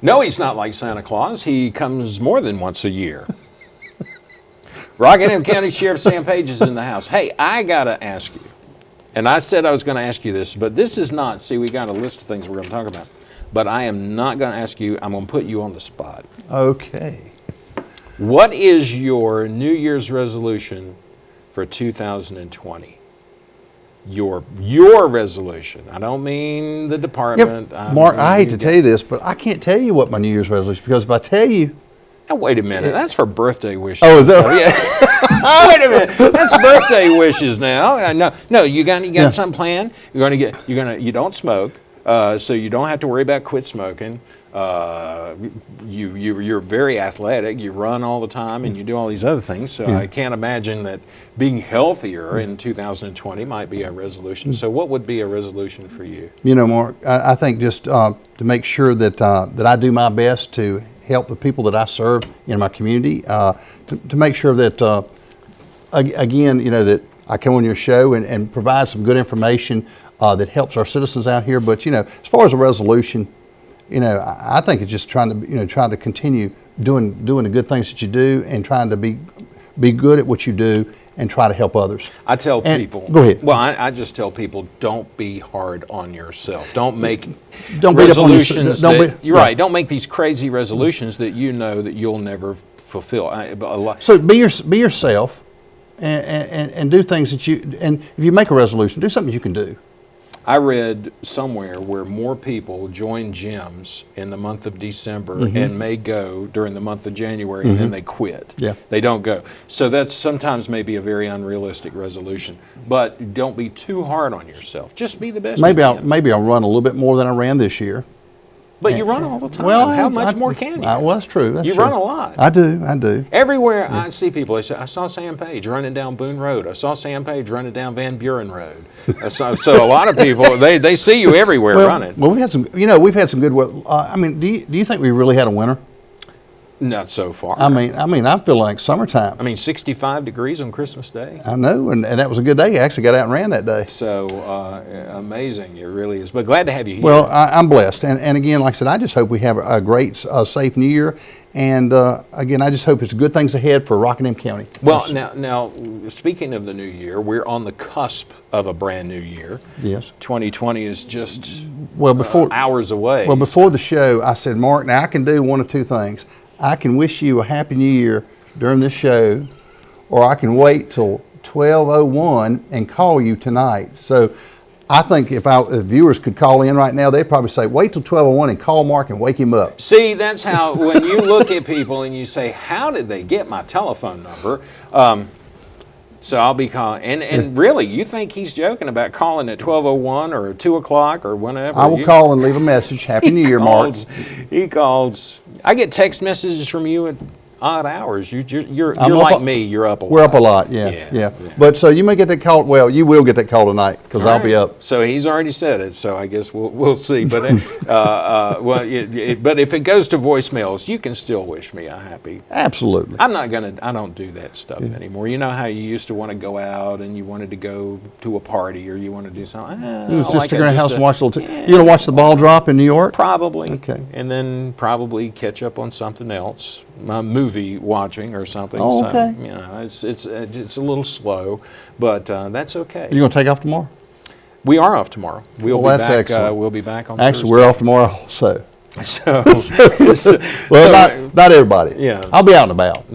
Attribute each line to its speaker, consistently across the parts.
Speaker 1: No, he's not like Santa Claus. He comes more than once a year. Rockingham County Sheriff Sam Page is in the house. Hey, I got to ask you, and I said I was going to ask you this, but this is not, see, we got a list of things we're going to talk about, but I am not going to ask you, I'm going to put you on the spot.
Speaker 2: Okay.
Speaker 1: What is your New Year's resolution for 2020? Your resolution. I don't mean the department.
Speaker 2: Yep. Mark, I hate to tell you this, but I can't tell you what my New Year's resolution is, because if I tell you...
Speaker 1: Now, wait a minute. That's for birthday wishes.
Speaker 2: Oh, is that right?
Speaker 1: Yeah. Wait a minute. That's birthday wishes now. No, you got something planned. You don't smoke, so you don't have to worry about quit smoking. You're very athletic. You run all the time, and you do all these other things. So I can't imagine that being healthier in 2020 might be a resolution. So what would be a resolution for you? You know, Mark,
Speaker 2: I think just to make sure that I do my best to help the people that I serve in my community, to make sure that, again, you know, that I come on your show and provide some good information that helps our citizens out here. But, you know, as far as a resolution, you know, I think it's just trying to continue doing the good things that you do, and trying to be good at what you do and try to help others.
Speaker 1: I tell people.
Speaker 2: Go ahead.
Speaker 1: Well, I just tell people, don't be hard on yourself. Don't make
Speaker 2: resolutions.
Speaker 1: Beat up on yourself. You're right. Don't make these crazy resolutions that you know that you'll never fulfill.
Speaker 2: So be yourself, and do things that you. And if you make a resolution, do something you can do.
Speaker 1: I read somewhere where more people join gyms in the month of December and may go during the month of January, and then they quit.
Speaker 2: Yeah.
Speaker 1: They don't go. So that's sometimes maybe a very unrealistic resolution. But don't be too hard on yourself. Just be the best you can.
Speaker 2: Maybe I'll run a little bit more than I ran this year.
Speaker 1: But you run all the time.
Speaker 2: Well,
Speaker 1: how much more can you?
Speaker 2: Well, that's true. That's
Speaker 1: you
Speaker 2: true.
Speaker 1: run a lot.
Speaker 2: I do.
Speaker 1: Everywhere I see people, they say, I saw Sam Page running down Boone Road. I saw Sam Page running down Van Buren Road. So a lot of people, they see you everywhere running.
Speaker 2: Well, we've had some good weather. I mean, do you think we really had a winter?
Speaker 1: Not so far.
Speaker 2: I mean, I feel like summertime.
Speaker 1: I mean, 65 degrees on Christmas Day.
Speaker 2: I know, and that was a good day. I actually got out and ran that day.
Speaker 1: So amazing, it really is. But glad to have you here.
Speaker 2: Well, I'm blessed, and again, like I said, I just hope we have a great, safe New Year, and again, I just hope it's good things ahead for Rockingham County.
Speaker 1: Well, now, speaking of the new year, we're on the cusp of a brand new year.
Speaker 2: Yes.
Speaker 1: 2020 is just hours away.
Speaker 2: Well, before the show, I said, Mark, now I can do one of two things. I can wish you a Happy New Year during this show, or I can wait till 12:01 and call you tonight. So I think if viewers could call in right now, they'd probably say, wait till 12:01 and call Mark and wake him up.
Speaker 1: See, that's how, when you look at people and you say, how did they get my telephone number? So I'll be calling, and really, you think he's joking about calling at 12:01 or 2 o'clock or whenever?
Speaker 2: I will call and leave a message. Happy New Year, Mark.
Speaker 1: He calls. I get text messages from you at odd hours. You're like me. You're up a lot.
Speaker 2: We're up a lot. Yeah. But so you may get that call. Well, you will get that call tonight because I'll be up.
Speaker 1: So he's already said it. So I guess we'll see. But but if it goes to voicemails, you can still wish me a happy.
Speaker 2: Absolutely.
Speaker 1: I don't do that stuff anymore. You know how you used to want to go out and you wanted to go to a party or you want to do something.
Speaker 2: It was just to go to the house and watch a little. You gonna watch the ball drop in New York?
Speaker 1: Probably.
Speaker 2: Okay.
Speaker 1: And then probably catch up on something else. My movie watching or something.
Speaker 2: Oh, okay.
Speaker 1: So, you know, it's a little slow, but that's okay.
Speaker 2: You gonna take off tomorrow?
Speaker 1: We are off tomorrow.
Speaker 2: That's excellent.
Speaker 1: We'll be back on
Speaker 2: Actually,
Speaker 1: Thursday.
Speaker 2: We're off tomorrow also.
Speaker 1: Well,
Speaker 2: not everybody.
Speaker 1: Yeah.
Speaker 2: I'll be out and about.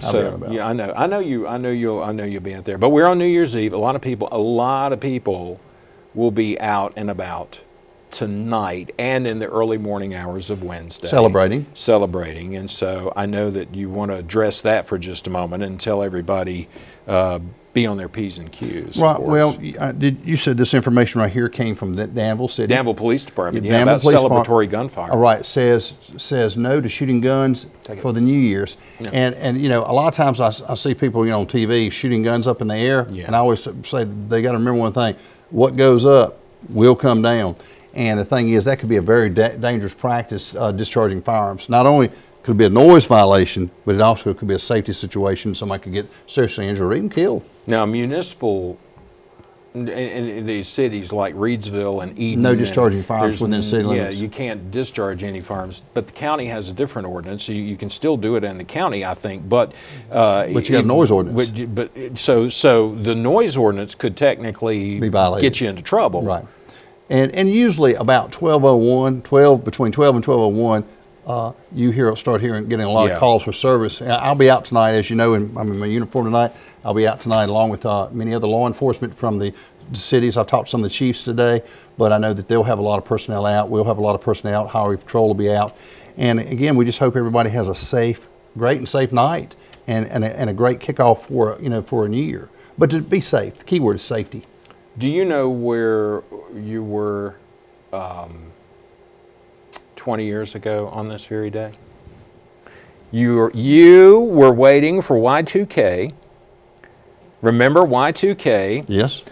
Speaker 1: Yeah, I know you'll be out there. But we're on New Year's Eve. A lot of people will be out and about tonight and in the early morning hours of Wednesday. Celebrating. And so I know that you want to address that for just a moment and tell everybody be on their P's and Q's.
Speaker 2: Right. Well, you said this information right here came from the Danville City.
Speaker 1: Danville Police Department, about celebratory gunfire.
Speaker 2: All right. Says no to shooting guns for the New Year's. Yeah. And you know, a lot of times I see people, you know, on TV shooting guns up in the air. Yeah. And I always say they got to remember one thing. What goes up will come down. And the thing is, that could be a very dangerous practice, discharging firearms. Not only could it be a noise violation, but it also could be a safety situation. Somebody could get seriously injured or even killed.
Speaker 1: Now, municipal in these cities like Reedsville and Eden.
Speaker 2: No discharging firearms
Speaker 1: there's
Speaker 2: within the city limits.
Speaker 1: Yeah, you can't discharge any firearms, but the county has a different ordinance, so you can still do it in the county, I think. But
Speaker 2: you got a noise ordinance.
Speaker 1: So the noise ordinance could technically
Speaker 2: Be violated.
Speaker 1: get you into trouble.
Speaker 2: Right. And usually about 12:01, between 12 and 12:01, you start getting a lot of calls for service. I'll be out tonight, as you know, I'm in my uniform tonight. I'll be out tonight along with many other law enforcement from the cities. I've talked to some of the chiefs today, but I know that they'll have a lot of personnel out. We'll have a lot of personnel out. Highway Patrol will be out. And again, we just hope everybody has a great and safe night and a great kickoff for a new year. But to be safe, the key word is safety.
Speaker 1: Do you know where you were 20 years ago on this very day? You were waiting for Y2K. Remember Y2K?
Speaker 2: Yes.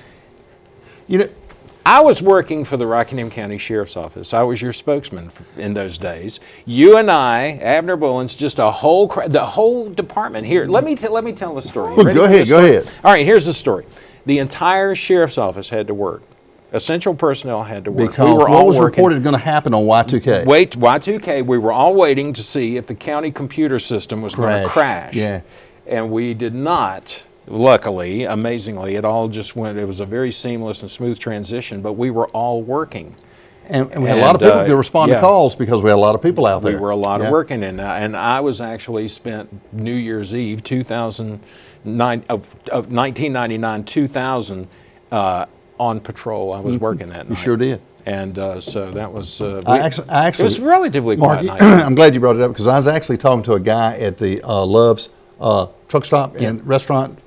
Speaker 1: I was working for the Rockingham County Sheriff's Office. I was your spokesman in those days. You and I, Abner Bullens, just the whole department here. Let me tell the story.
Speaker 2: Go ahead.
Speaker 1: All right, here's the story. The entire sheriff's office had to work. Essential personnel had to work.
Speaker 2: Because
Speaker 1: we were
Speaker 2: what was reported going to happen on Y2K?
Speaker 1: Y2K, we were all waiting to see if the county computer system was going to crash.
Speaker 2: Yeah.
Speaker 1: And we did not. Luckily, amazingly, it all just went, it was a very seamless and smooth transition, but we were all working.
Speaker 2: And we had a lot of people to respond to calls because we had a a lot of people out there.
Speaker 1: We were a lot of working, and I was actually spent New Year's Eve 1999, 2000 on patrol. I was working that night.
Speaker 2: You sure did.
Speaker 1: And so that was,
Speaker 2: I actually,
Speaker 1: it was relatively quiet night.
Speaker 2: I'm glad you brought it up because I was actually talking to a guy at the Love's truck stop and restaurant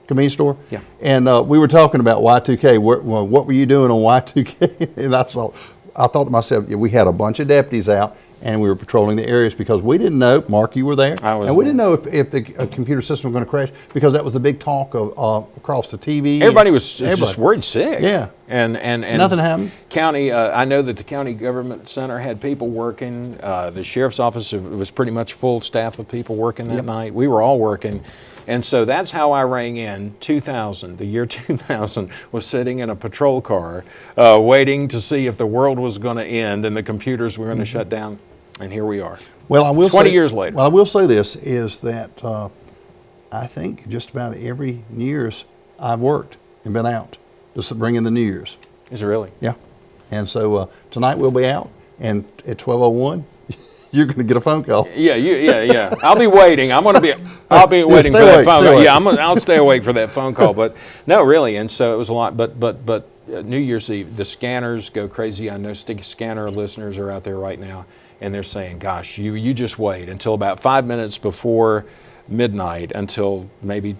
Speaker 2: convenience store.
Speaker 1: Yeah.
Speaker 2: And we were talking about Y2K. What were you doing on Y2K? And I thought to myself, we had a bunch of deputies out and we were patrolling the areas because we didn't know, Mark, you were there, and we didn't know if the computer system was going to crash because that was the big talk across the TV.
Speaker 1: Everybody was just worried sick.
Speaker 2: Yeah.
Speaker 1: And
Speaker 2: nothing happened.
Speaker 1: County, I know that the county government center had people working. The sheriff's office was pretty much full staff of people working that night. We were all working. And so that's how I rang in 2000. The year 2000 was sitting in a patrol car waiting to see if the world was going to end and the computers were going to shut down. And here we are.
Speaker 2: Well, I will
Speaker 1: 20 years later.
Speaker 2: Well, I will say this is that I think just about every New Year's I've worked and been out just to bring in the New Year's.
Speaker 1: Is it really?
Speaker 2: Yeah. And so tonight we'll be out, and at 12:01. You're going to get a phone call.
Speaker 1: Yeah. I'll be waiting. I'll be waiting for that phone call. Yeah, I'll stay awake for that phone call. But no, really. And so it was a lot. But New Year's Eve, the scanners go crazy. I know scanner listeners are out there right now, and they're saying, "Gosh, you just wait until about 5 minutes before midnight until maybe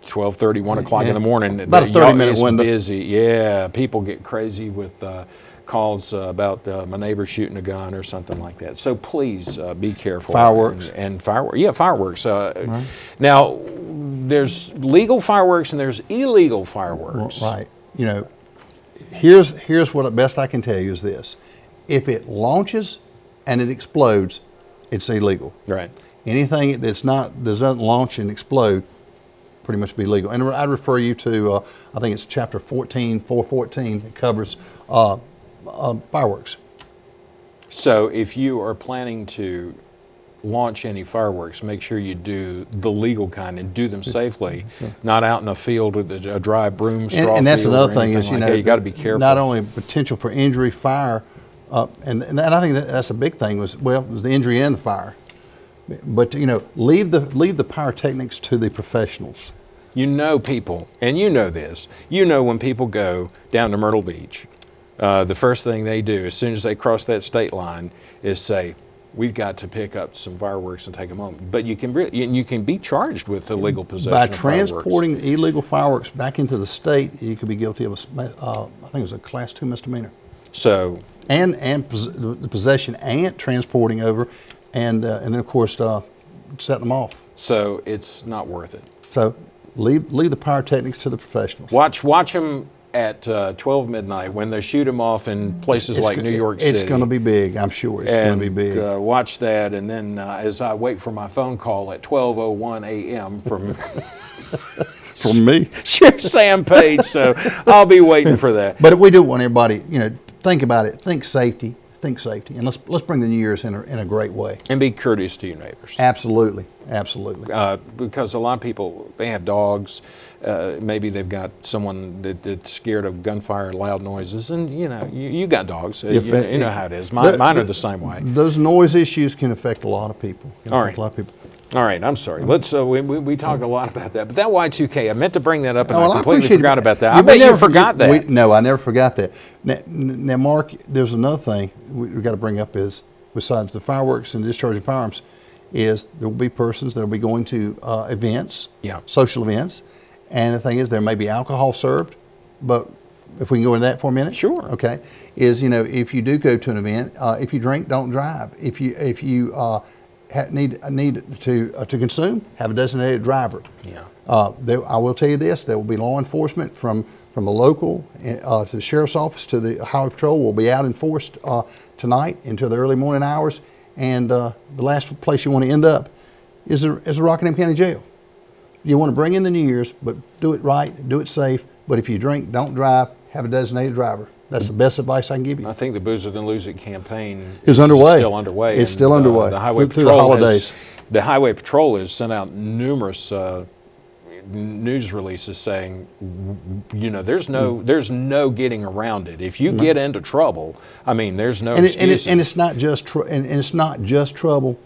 Speaker 1: 12:30, 1 o'clock in the morning."
Speaker 2: About a 30-minute window.
Speaker 1: Busy. Yeah, people get crazy with calls about my neighbor shooting a gun or something like that. So please be careful.
Speaker 2: Fireworks.
Speaker 1: And fireworks. Yeah, fireworks. Right. Now, there's legal fireworks and there's illegal fireworks.
Speaker 2: Right. Here's what best I can tell you is this. If it launches and it explodes, it's illegal.
Speaker 1: Right.
Speaker 2: Anything doesn't launch and explode, pretty much be legal. And I'd refer you to, I think it's chapter 14, 414, it covers fireworks.
Speaker 1: So if you are planning to launch any fireworks, make sure you do the legal kind and do them safely, not out in a field with a dry broom straw.
Speaker 2: And that's another thing is,
Speaker 1: you got to be careful.
Speaker 2: Not only potential for injury, fire, and I think that's a big thing was the injury and the fire. But leave the pyrotechnics to the professionals.
Speaker 1: People, and this. When people go down to Myrtle Beach, the first thing they do as soon as they cross that state line is say, "We've got to pick up some fireworks and take them home." But you can be charged with illegal possession
Speaker 2: by
Speaker 1: of
Speaker 2: transporting
Speaker 1: fireworks.
Speaker 2: illegal fireworks back into the state. You could be guilty of I think it was a Class 2 misdemeanor.
Speaker 1: So
Speaker 2: and the possession and transporting over, and then of course setting them off.
Speaker 1: So it's not worth it.
Speaker 2: So leave the pyrotechnics to the professionals.
Speaker 1: Watch them at 12 midnight when they shoot them off in places like New York City.
Speaker 2: It's going to be big, I'm sure. It's going to be big.
Speaker 1: Watch that, and then as I wait for my phone call at 12:01 a.m. from
Speaker 2: From me.
Speaker 1: Sheriff Sam Page, so I'll be waiting for that.
Speaker 2: But we do want everybody, think about it. Think safety, and let's bring the New Year's in a great way.
Speaker 1: And be courteous to your neighbors.
Speaker 2: Absolutely.
Speaker 1: Because a lot of people, they have dogs. Maybe they've got someone that's scared of gunfire, loud noises, and you got dogs. You know how it is. Mine are the same way.
Speaker 2: Those noise issues can affect a lot of people.
Speaker 1: All right, I'm sorry. Let's. We talk a lot about that, but that Y2K, I meant to bring that up, and I completely forgot about that. I bet you forgot that.
Speaker 2: No, I never forgot that. Now, Mark, there's another thing we've got to bring up is, besides the fireworks and discharging firearms, is there will be persons that will be going to events, social events, and the thing is there may be alcohol served, but if we can go into that for a minute.
Speaker 1: Sure.
Speaker 2: Okay. Is, if you do go to an event, if you drink, don't drive. If you need to consume, have a designated driver.
Speaker 1: Yeah.
Speaker 2: I will tell you this: there will be law enforcement from the local to the sheriff's office to the highway patrol will be out in force tonight into the early morning hours. And the last place you want to end up is the Rockingham County Jail. You want to bring in the New Year's, but do it right, do it safe. But if you drink, don't drive. Have a designated driver. That's the best advice I can give you.
Speaker 1: I think the Booze It and Lose It campaign
Speaker 2: is underway.
Speaker 1: Still underway.
Speaker 2: It's still underway.
Speaker 1: The Highway
Speaker 2: through the holidays.
Speaker 1: The Highway Patrol has sent out numerous news releases saying, there's no getting around it. If you get into trouble, there's no excuses.
Speaker 2: And it's not just trouble.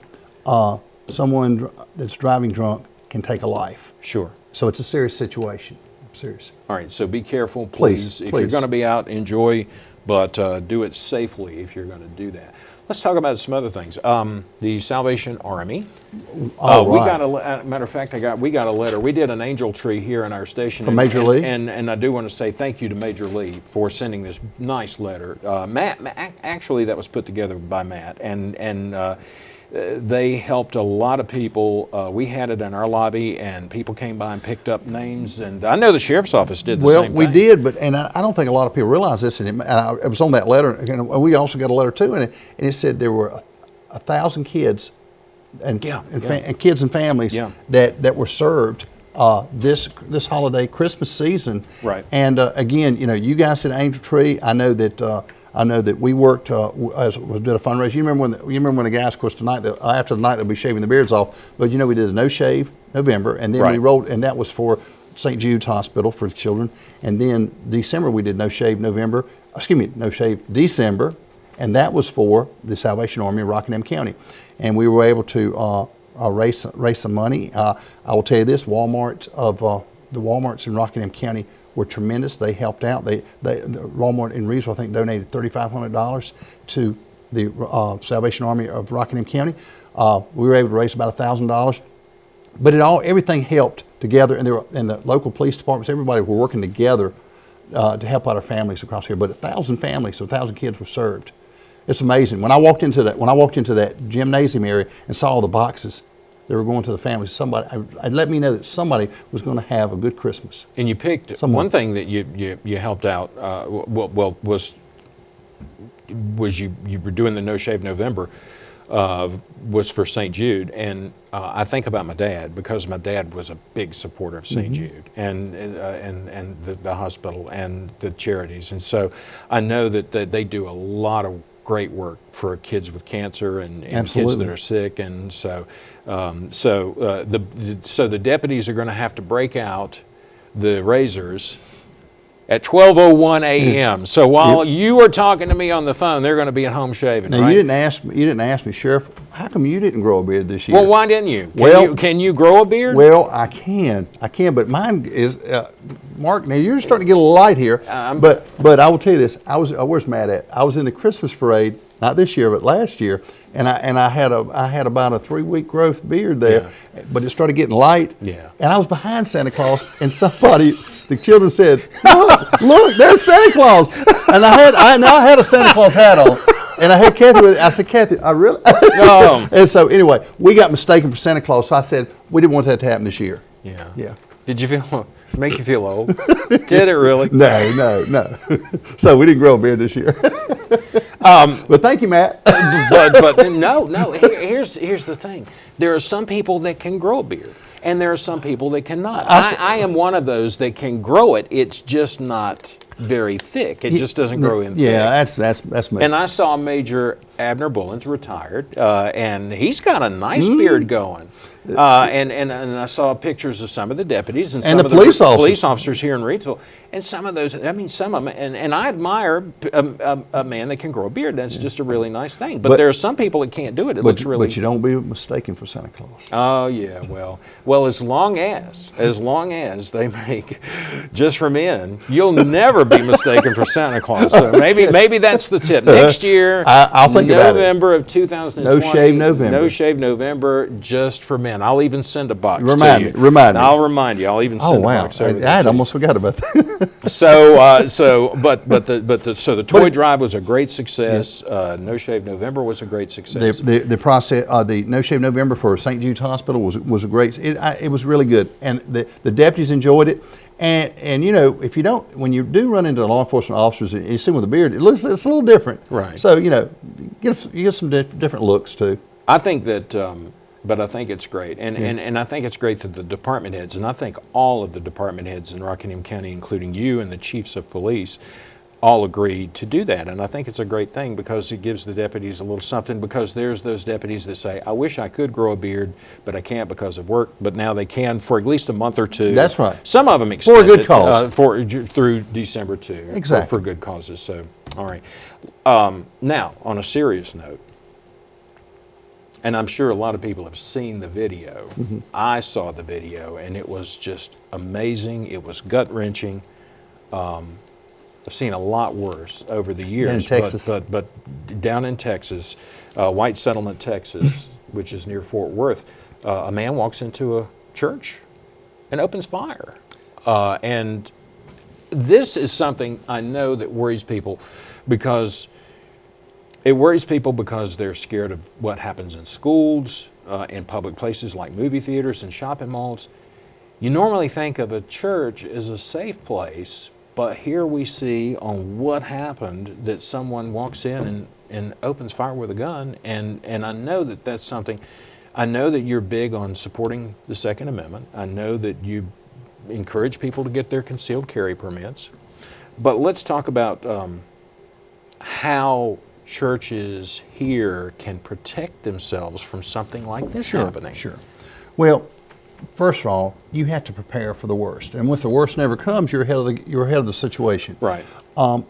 Speaker 2: Someone that's driving drunk can take a life.
Speaker 1: Sure.
Speaker 2: So it's a serious situation. Serious.
Speaker 1: All right, so be careful, please. If you're going to be out, enjoy, but do it safely if you're going to do that. Let's talk about some other things. The Salvation Army. We got a matter of fact, we got a letter. We did an angel tree here in our station
Speaker 2: from Major Lee,
Speaker 1: and I do want to say thank you to Major Lee for sending this nice letter. Matt, actually, that was put together by Matt, and they helped a lot of people. We had it in our lobby, and people came by and picked up names. And I know the sheriff's office did the same thing.
Speaker 2: Well, we did, but I don't think a lot of people realize this. And it was on that letter. And we also got a letter too, and it said there were 1,000 kids and kids and families that were served this holiday Christmas season.
Speaker 1: Right.
Speaker 2: And again, you guys did Angel Tree. I know that we worked as we did a fundraiser. You remember when the guys, of course, after the night they'll be shaving the beards off. But we did a No Shave November, and then we rolled, and that was for St. Jude's Hospital for children. And then December we did No Shave December, and that was for the Salvation Army of Rockingham County. And we were able to raise some money. I will tell you this: the Walmarts in Rockingham County were tremendous. They helped out. The Walmart in Reevesville, I think, donated $3,500 to the Salvation Army of Rockingham County. We were able to raise about $1,000, but everything helped together, and the local police departments, everybody were working together to help out our families across here. But 1,000 families, so 1,000 kids were served. It's amazing. When I walked into that gymnasium area and saw all the boxes they were going to the families, somebody let me know that somebody was going to have a good Christmas.
Speaker 1: And you picked one thing that you helped out. Was you were doing the No Shave November. Was for St. Jude, and I think about my dad because my dad was a big supporter of St. Jude and the hospital and the charities, and so I know that they do a lot of great work for kids with cancer and kids that are sick, and so the deputies are going to have to break out the razors at 12:01 a.m. So while you were talking to me on the phone, they're going to be at home shaving.
Speaker 2: Now,
Speaker 1: right?
Speaker 2: You didn't ask me, Sheriff. How come you didn't grow a beard this year?
Speaker 1: Well, why didn't you? Can you grow a beard?
Speaker 2: Well, I can, but mine is Mark. Now you're starting to get a little light here. But I will tell you this: where's Matt at? I was in the Christmas parade, not this year, but last year, and I had about a 3-week growth beard there, but it started getting light. Yeah. And I was behind Santa Claus, and the children said, "Look, there's Santa Claus!" And I had a Santa Claus hat on. And I had Kathy with it. I said, "Kathy, I really?" And so anyway, we got mistaken for Santa Claus. So I said, we didn't want that to happen this year.
Speaker 1: Yeah.
Speaker 2: Yeah.
Speaker 1: Did you make you feel old? Did it really?
Speaker 2: No. So we didn't grow a beard this year. But thank you, Matt.
Speaker 1: but no. Here's the thing. There are some people that can grow a beard. And there are some people that cannot. I am one of those that can grow it. It's just not very thick. It just doesn't grow in thick.
Speaker 2: Yeah, that's me.
Speaker 1: And I saw Major Abner Bullens, retired, and he's got a nice beard going. And I saw pictures of some of the deputies and some
Speaker 2: the
Speaker 1: of the police officers here in Reidsville. And some of those, I mean, some of them, and I admire a man that can grow a beard. That's just a really nice thing. But there are some people that can't do it. It looks really.
Speaker 2: But you don't be mistaken for Santa Claus.
Speaker 1: Oh yeah, well, as long as they make just for men, you'll never be mistaken for Santa Claus. So maybe that's the tip. Next year,
Speaker 2: I'll think about it.
Speaker 1: November of 2020.
Speaker 2: No shave November.
Speaker 1: No shave November, just for men. I'll even send a box to you.
Speaker 2: Remind me.
Speaker 1: I'll remind you. I'll even send a box over there.
Speaker 2: I almost forgot about that.
Speaker 1: So the toy drive was a great success. No Shave November was a great success.
Speaker 2: The process, the No Shave November for St. Jude's Hospital was a great. It was really good, and the deputies enjoyed it. And you know, if you don't, when you do run into law enforcement officers and you see them with a beard, it's a little different.
Speaker 1: Right.
Speaker 2: So you know, you get some different looks too.
Speaker 1: I think that. But I think it's great, and I think it's great that the department heads, and I think all of the department heads in Rockingham County, including you and the chiefs of police, all agreed to do that. And I think it's a great thing because it gives the deputies a little something, because there's those deputies that say, I wish I could grow a beard, but I can't because of work, but now they can for at least a month or two.
Speaker 2: That's right.
Speaker 1: Some of them extend
Speaker 2: for a good cause.
Speaker 1: Through December too.
Speaker 2: Exactly.
Speaker 1: For good causes. So, all right. Now, on a serious note, and I'm sure a lot of people have seen the video. Mm-hmm. I saw the video, and it was just amazing. It was gut-wrenching. I've seen a lot worse over the years.
Speaker 2: In Texas.
Speaker 1: But down in Texas, White Settlement, Texas, which is near Fort Worth, a man walks into a church and opens fire. And this is something I know that worries people, because it worries people because they're scared of what happens in schools, in public places like movie theaters and shopping malls. You normally think of a church as a safe place, but here we see on what happened that someone walks in and opens fire with a gun, and I know that that's something. I know that you're big on supporting the Second Amendment. I know that you encourage people to get their concealed carry permits. But let's talk about how churches here can protect themselves from something like this happening.
Speaker 2: Sure. Well, first of all, you have to prepare for the worst, and if the worst never comes, you're ahead of the situation.
Speaker 1: Right.
Speaker 2: Over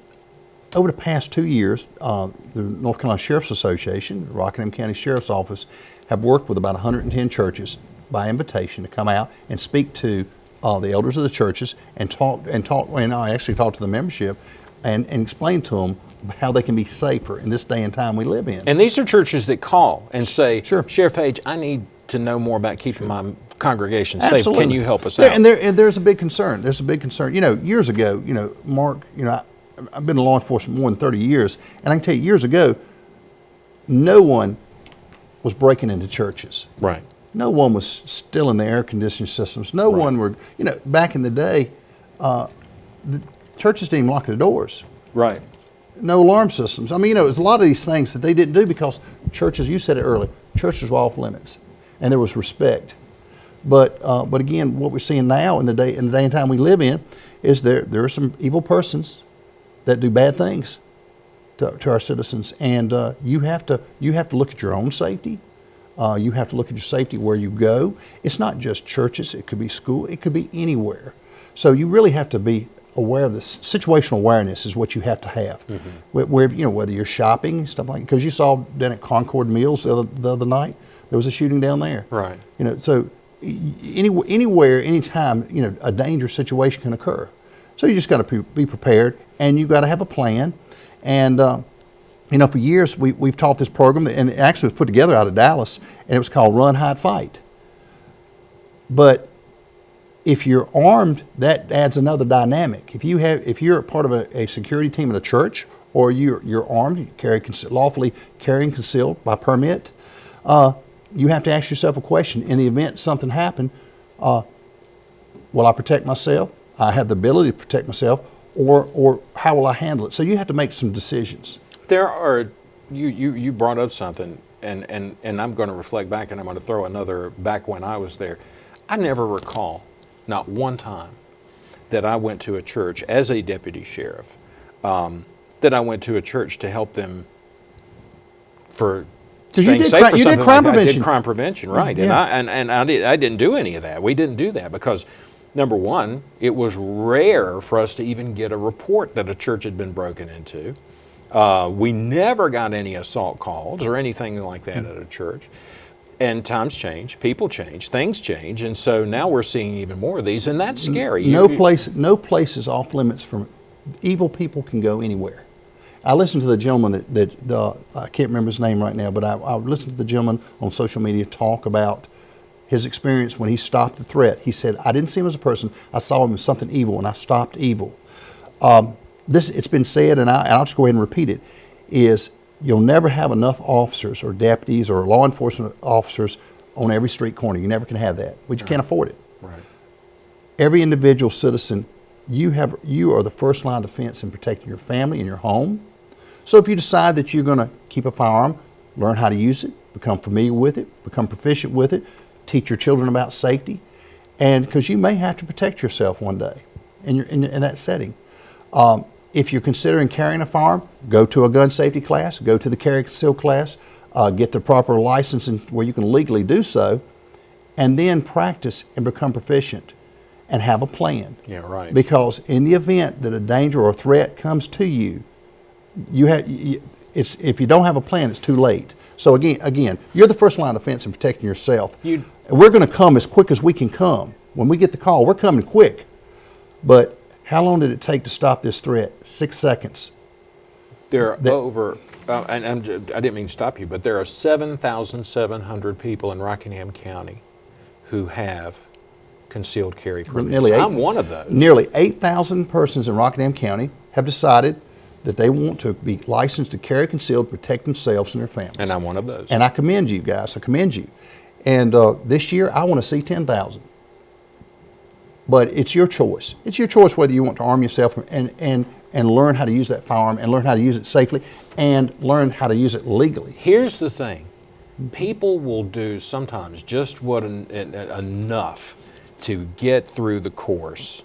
Speaker 2: the past 2 years, the North Carolina Sheriff's Association, the Rockingham County Sheriff's Office, have worked with about 110 churches by invitation to come out and speak to the elders of the churches and I actually talked to the membership and explain to them how they can be safer in this day and time we live in.
Speaker 1: And these are churches that call and say,
Speaker 2: sure,
Speaker 1: Sheriff Page, I need to know more about keeping my congregation safe.
Speaker 2: Absolutely.
Speaker 1: Can you help us out?
Speaker 2: And there's a big concern. There's a big concern. You know, years ago, you know, Mark, you know, I've been in law enforcement more than 30 years, and I can tell you, years ago, no one was breaking into churches.
Speaker 1: Right.
Speaker 2: No one was stealing the air conditioning systems. No one were, you know, back in the day, the churches didn't even lock their doors.
Speaker 1: Right.
Speaker 2: No alarm systems. I mean, you know, there's a lot of these things that they didn't do because churches, you said it earlier, churches were off limits, and there was respect. But again, what we're seeing now in the day and time we live in is there are some evil persons that do bad things to our citizens, and you have to look at your own safety. You have to look at your safety where you go. It's not just churches. It could be school. It could be anywhere. So you really have to be aware of this. Situational awareness is what you have to have. Mm-hmm. Where, you know, whether you're shopping, stuff like that. Because you saw down at Concord Mills the other night, there was a shooting down there.
Speaker 1: Right.
Speaker 2: You know, so anywhere, anytime, you know, a dangerous situation can occur. So you just got to be prepared, and you got to have a plan. And you know, for years we've taught this program, and it actually was put together out of Dallas, and it was called Run, Hide, Fight. But if you're armed, that adds another dynamic. If you're a part of a security team at a church, or you're armed, you lawfully carrying concealed by permit, you have to ask yourself a question. In the event something happened, will I protect myself? I have the ability to protect myself, or how will I handle it? So you have to make some decisions.
Speaker 1: There are, you brought up something, and I'm going to reflect back, and I'm going to throw another back when I was there. I never recall, not one time, that I went to a church as a deputy sheriff, that I went to a church to help them for staying safe or something.
Speaker 2: You did crime
Speaker 1: like that. I
Speaker 2: prevention.
Speaker 1: did crime prevention, right?
Speaker 2: Yeah.
Speaker 1: And I didn't do any of that. We didn't do that because, number one, it was rare for us to even get a report that a church had been broken into. We never got any assault calls or anything like that at a church. And times change, people change, things change, and so now we're seeing even more of these, and that's scary.
Speaker 2: No place is off limits from evil people can go anywhere. I listened to the gentleman that I can't remember his name right now, but I listened to the gentleman on social media talk about his experience when he stopped the threat. He said, I didn't see him as a person, I saw him as something evil, and I stopped evil. It's been said, and I'll just go ahead and repeat it, is you'll never have enough officers or deputies or law enforcement officers on every street corner. You never can have that. We just can't afford it.
Speaker 1: Right.
Speaker 2: Every individual citizen, you are the first line of defense in protecting your family and your home. So if you decide that you're going to keep a firearm, learn how to use it, become familiar with it, become proficient with it, teach your children about safety, and because you may have to protect yourself one day in that setting. If you're considering carrying a firearm, go to a gun safety class, go to the carry conceal class, get the proper license where you can legally do so, and then practice and become proficient and have a plan.
Speaker 1: Yeah, right.
Speaker 2: Because in the event that a danger or a threat comes to you, if you don't have a plan, it's too late. So again, you're the first line of defense in protecting yourself. We're going to come as quick as we can come. When we get the call, we're coming quick. But how long did it take to stop this threat? 6 seconds.
Speaker 1: There are over, and I didn't mean to stop you, but there are 7,700 people in Rockingham County who have concealed carry permits. I'm one of those.
Speaker 2: Nearly 8,000 persons in Rockingham County have decided that they want to be licensed to carry concealed, protect themselves and their families.
Speaker 1: And I'm one of those.
Speaker 2: And I commend you guys. I commend you. And this year, I want to see 10,000. But it's your choice. It's your choice whether you want to arm yourself and learn how to use that firearm and learn how to use it safely and learn how to use it legally.
Speaker 1: Here's the thing. People will do sometimes just enough to get through the course.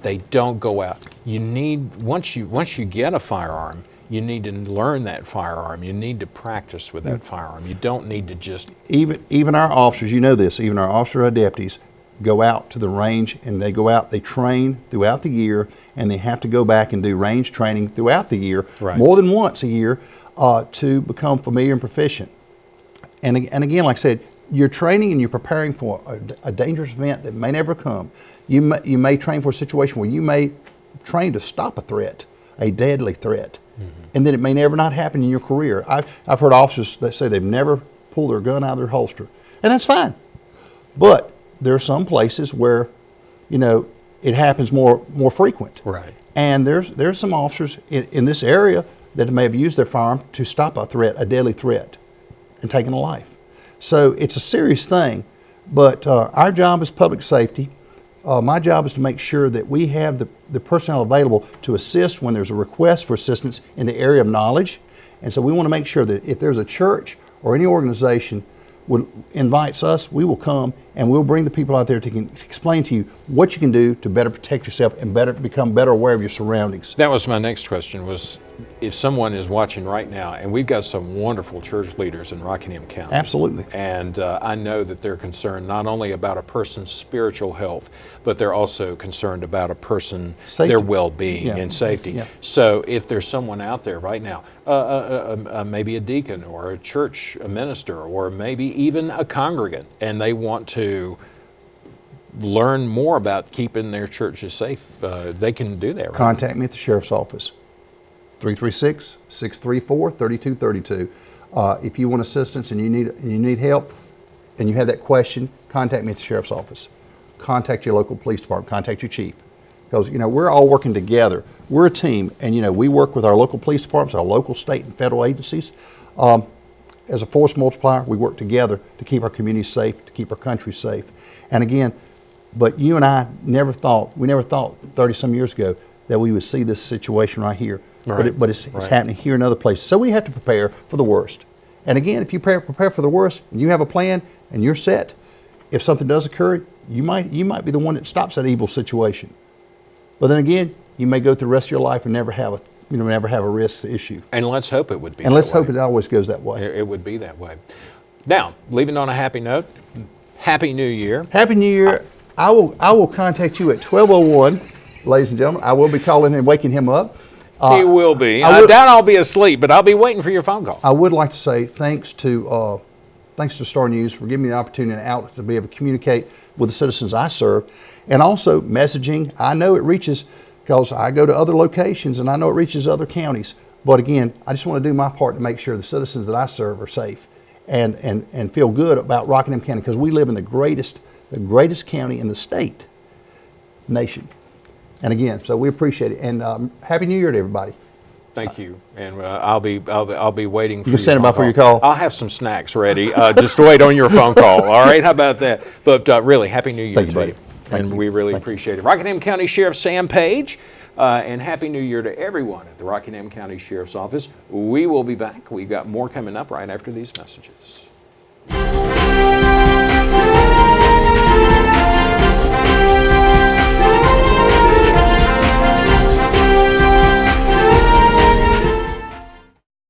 Speaker 1: They don't go out. You need, once you get a firearm, you need to learn that firearm. You need to practice with that firearm. You don't need to just...
Speaker 2: Even our officers, you know this, even our officer or deputies go out to the range and they go out, they train throughout the year, and they have to go back and do range training throughout the year, more than once a year, to become familiar and proficient. And again, like I said, you're training and you're preparing for a dangerous event that may never come. You may train for a situation where you may train to stop a threat, a deadly threat, and then it may never not happen in your career. I've heard officers that say they've never pulled their gun out of their holster, and that's fine. But there are some places where, it happens more frequent.
Speaker 1: Right.
Speaker 2: And there's some officers in this area that may have used their firearm to stop a threat, a deadly threat, and taken a life. So it's a serious thing, but our job is public safety. My job is to make sure that we have the personnel available to assist when there's a request for assistance in the area of knowledge. And so we want to make sure that if there's a church or any organization invites us, we will come and we'll bring the people out there to explain to you what you can do to better protect yourself and become better aware of your surroundings.
Speaker 1: That was my next question, was if someone is watching right now, and we've got some wonderful church leaders in Rockingham County.
Speaker 2: Absolutely.
Speaker 1: And I know that they're concerned not only about a person's spiritual health, but they're also concerned about a person's their well-being and safety. Yeah. So if there's someone out there right now, maybe a deacon or a church minister or maybe even a congregant, and they want to learn more about keeping their churches safe, they can do that, right?
Speaker 2: Contact me at the Sheriff's Office, 336-634-3232. If you want assistance and you need help and you have that question, contact me at the Sheriff's Office. Contact your local police department, contact your chief. Because we're all working together. We're a team, and we work with our local police departments, our local, state, and federal agencies. As a force multiplier, we work together to keep our communities safe, to keep our country safe. And again, but you and I never thought 30-some years ago that we would see this situation right here. Right. But it's happening here in other places. So we have to prepare for the worst. And again, if you prepare for the worst and you have a plan and you're set, if something does occur, you might be the one that stops that evil situation. But then again, you may go through the rest of your life and never have a risk issue.
Speaker 1: And let's hope it would be.
Speaker 2: And let's hope it always goes that way.
Speaker 1: It would be that way. Now, leaving on a happy note, Happy New Year.
Speaker 2: Happy New Year. I will contact you at 12:01, ladies and gentlemen. I will be calling and waking him up.
Speaker 1: He will be. I doubt I'll be asleep, but I'll be waiting for your phone call.
Speaker 2: I would like to say thanks to Star News for giving me the opportunity and outlet to be able to communicate with the citizens I serve. And also messaging, I know it reaches, because I go to other locations and I know it reaches other counties. But again, I just want to do my part to make sure the citizens that I serve are safe and feel good about Rockingham County, because we live in the greatest county in the state, nation. And again, so we appreciate it. And Happy New Year to everybody.
Speaker 1: Thank you, and I'll be waiting for
Speaker 2: you. Stand by for your call.
Speaker 1: I'll have some snacks ready. Just wait on your phone call. All right, how about that? But really, Happy New Year to you, and we really appreciate it. Rockingham County Sheriff Sam Page, and Happy New Year to everyone at the Rockingham County Sheriff's Office. We will be back. We've got more coming up right after these messages.